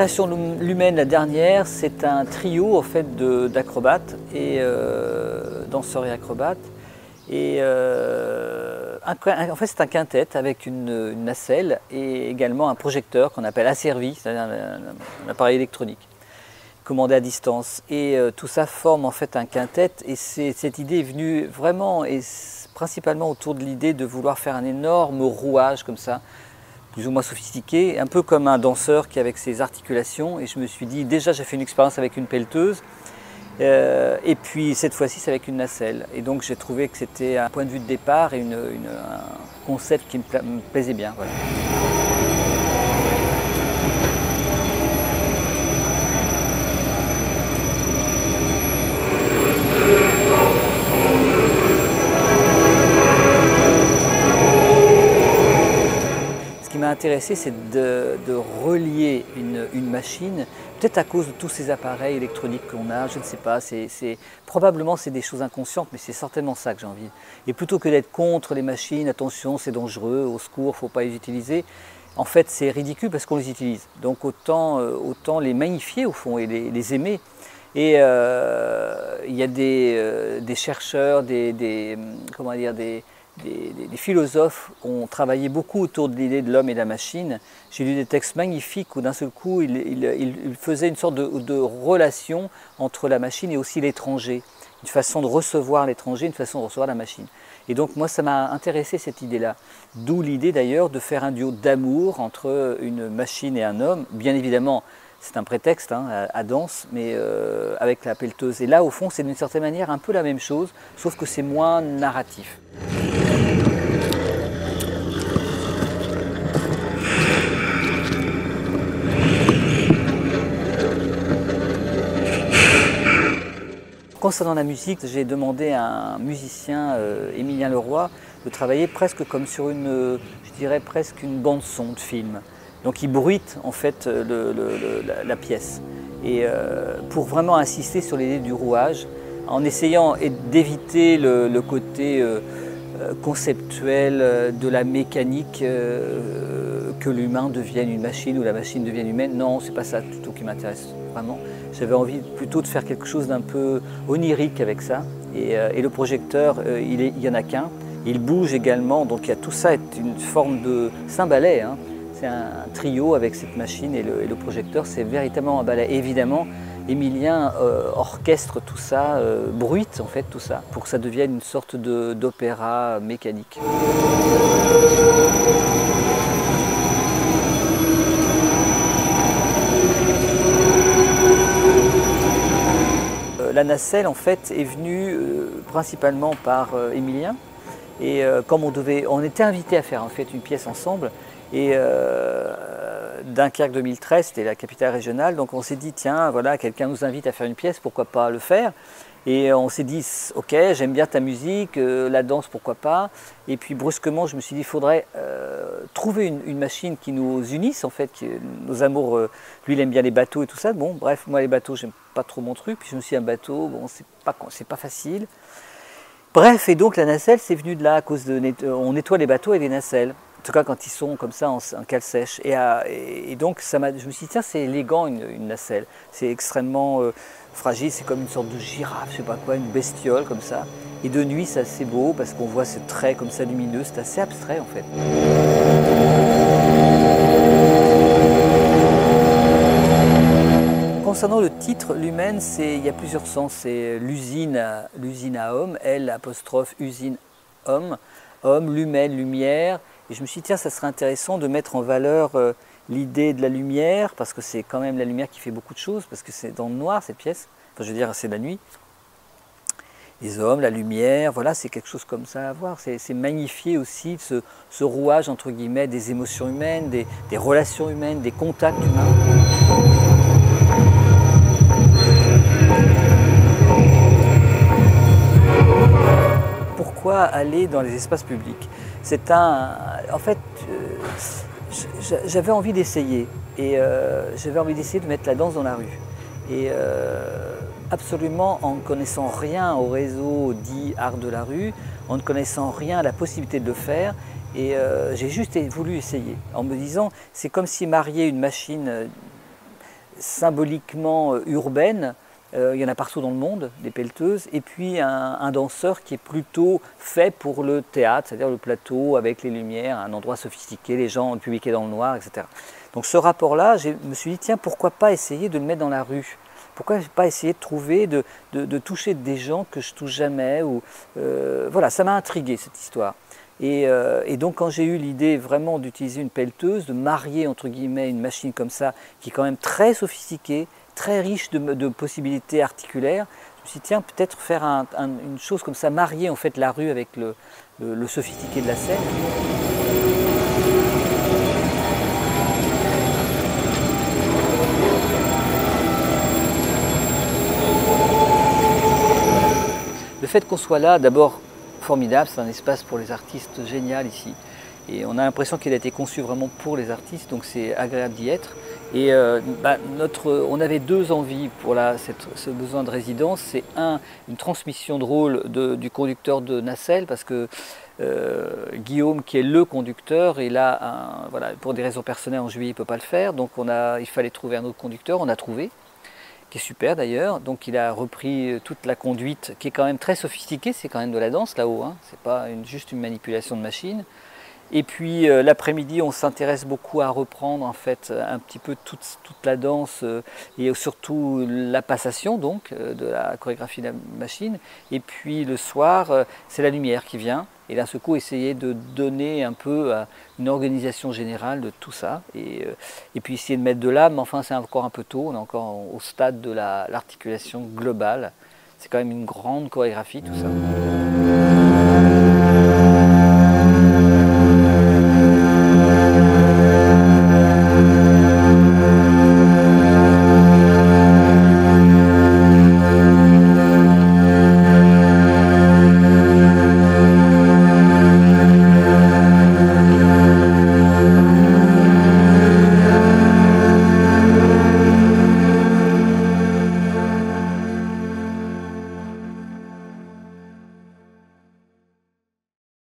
création Lumen, la dernière, c'est un trio en fait d'acrobates et danseurs et acrobates. Et en fait, c'est un quintet avec une nacelle et également un projecteur qu'on appelle asservi, c'est-à-dire un appareil électronique commandé à distance. Et tout ça forme en fait un quintet. Et cette idée est venue vraiment et principalement autour de l'idée de vouloir faire un énorme rouage comme ça, plus ou moins sophistiqué, un peu comme un danseur qui avec ses articulations. Et je me suis dit, déjà j'ai fait une expérience avec une pelleteuse, et puis cette fois-ci c'est avec une nacelle. Et donc j'ai trouvé que c'était un point de vue de départ et un concept qui me plaisait bien. Voilà. Ce qui m'a intéressé, c'est de relier une machine, peut-être à cause de tous ces appareils électroniques qu'on a, je ne sais pas, probablement c'est des choses inconscientes, mais c'est certainement ça que j'ai envie. Et plutôt que d'être contre les machines, attention c'est dangereux, au secours, il ne faut pas les utiliser, en fait c'est ridicule parce qu'on les utilise. Donc autant les magnifier au fond et les aimer. Et il y a des chercheurs, comment dire, des philosophes ont travaillé beaucoup autour de l'idée de l'homme et de la machine. J'ai lu des textes magnifiques où d'un seul coup, ils faisaient une sorte de relation entre la machine et aussi l'étranger. Une façon de recevoir l'étranger, une façon de recevoir la machine. Et donc moi, ça m'a intéressé cette idée-là. D'où l'idée d'ailleurs de faire un duo d'amour entre une machine et un homme. Bien évidemment, c'est un prétexte hein, à danse, mais avec la pelleteuse. Et là, au fond, c'est d'une certaine manière un peu la même chose, sauf que c'est moins narratif. Concernant la musique, j'ai demandé à un musicien, Émilien Leroy, de travailler presque comme sur je dirais presque une bande-son de film. Donc il bruite en fait la pièce. Et pour vraiment insister sur l'idée du rouage, en essayant d'éviter le côté conceptuel de la mécanique, que l'humain devienne une machine ou la machine devienne humaine. Non, c'est pas ça du tout qui m'intéresse vraiment. J'avais envie plutôt de faire quelque chose d'un peu onirique avec ça. Et le projecteur, il y en a qu'un. Il bouge également, donc il y a tout ça est une forme de... C'est un ballet, hein. C'est un trio avec cette machine et le projecteur, c'est véritablement un ballet. Et évidemment, Émilien orchestre tout ça, bruite en fait tout ça, pour que ça devienne une sorte d'opéra mécanique. La nacelle en fait est venue principalement par Émilien. Et comme on était invité à faire en fait une pièce ensemble, et Dunkerque 2013, c'était la capitale régionale, donc on s'est dit tiens voilà, quelqu'un nous invite à faire une pièce, pourquoi pas le faire. Et on s'est dit ok, j'aime bien ta musique, la danse pourquoi pas. Et puis brusquement je me suis dit il faudrait trouver une machine qui nous unisse en fait, nos amours, lui il aime bien les bateaux et tout ça. Bon bref, moi les bateaux j'aime pas trop mon truc, puis je me suis dit un bateau, bon c'est pas facile. Bref, et donc la nacelle, c'est venu de là, à cause on nettoie les bateaux avec des nacelles. En tout cas, quand ils sont comme ça en cale sèche. Et donc, je me suis dit, tiens, c'est élégant une nacelle. C'est extrêmement fragile, c'est comme une sorte de girafe, je sais pas quoi, une bestiole comme ça. Et de nuit, c'est assez beau parce qu'on voit ce trait comme ça lumineux, c'est assez abstrait en fait. Concernant le titre, Lumen, il y a plusieurs sens. C'est l'usine à homme, L apostrophe usine homme, lumen, lumière. Et je me suis dit, tiens, ça serait intéressant de mettre en valeur l'idée de la lumière, parce que c'est quand même la lumière qui fait beaucoup de choses, parce que c'est dans le noir cette pièce, enfin je veux dire c'est la nuit. Les hommes, la lumière, voilà, c'est quelque chose comme ça à voir. C'est magnifier aussi ce rouage entre guillemets des émotions humaines, des relations humaines, des contacts humains. Pourquoi aller dans les espaces publics? En fait, j'avais envie d'essayer. Et j'avais envie d'essayer de mettre la danse dans la rue. Et absolument en ne connaissant rien au réseau dit art de la rue, en ne connaissant rien à la possibilité de le faire. Et j'ai juste voulu essayer, en me disant, c'est comme si marier une machine symboliquement urbaine. Il y en a partout dans le monde, des pelleteuses, et puis un danseur qui est plutôt fait pour le théâtre, c'est-à-dire le plateau avec les lumières, un endroit sophistiqué, les gens, le public est dans le noir, etc. Donc ce rapport-là, je me suis dit, tiens, pourquoi pas essayer de le mettre dans la rue? Pourquoi pas essayer de trouver, de toucher des gens que je touche jamais ou, voilà, ça m'a intrigué cette histoire. Et donc quand j'ai eu l'idée vraiment d'utiliser une pelleteuse, de marier entre guillemets une machine comme ça, qui est quand même très sophistiquée, très riche de possibilités articulaires, je me suis dit tiens, peut-être faire une chose comme ça, marier en fait la rue avec le sophistiqué de la scène. Le fait qu'on soit là, d'abord formidable, c'est un espace pour les artistes génial ici. Et on a l'impression qu'il a été conçu vraiment pour les artistes, donc c'est agréable d'y être. Et on avait deux envies pour ce besoin de résidence. C'est une transmission de rôle du conducteur de nacelle, parce que Guillaume, qui est le conducteur, et là, voilà, pour des raisons personnelles, en juillet, il ne peut pas le faire. Donc il fallait trouver un autre conducteur, on a trouvé, qui est super d'ailleurs. Donc il a repris toute la conduite, qui est quand même très sophistiquée, c'est quand même de la danse là-haut, hein. C'est pas juste une manipulation de machine. Et puis l'après-midi, on s'intéresse beaucoup à reprendre en fait un petit peu toute la danse et surtout la passation donc de la chorégraphie de la machine. Et puis le soir, c'est la lumière qui vient. Et d'un seul coup, essayer de donner un peu une organisation générale de tout ça. Et puis essayer de mettre de l'âme, mais enfin c'est encore un peu tôt, on est encore au stade de l'articulation globale. C'est quand même une grande chorégraphie tout ça.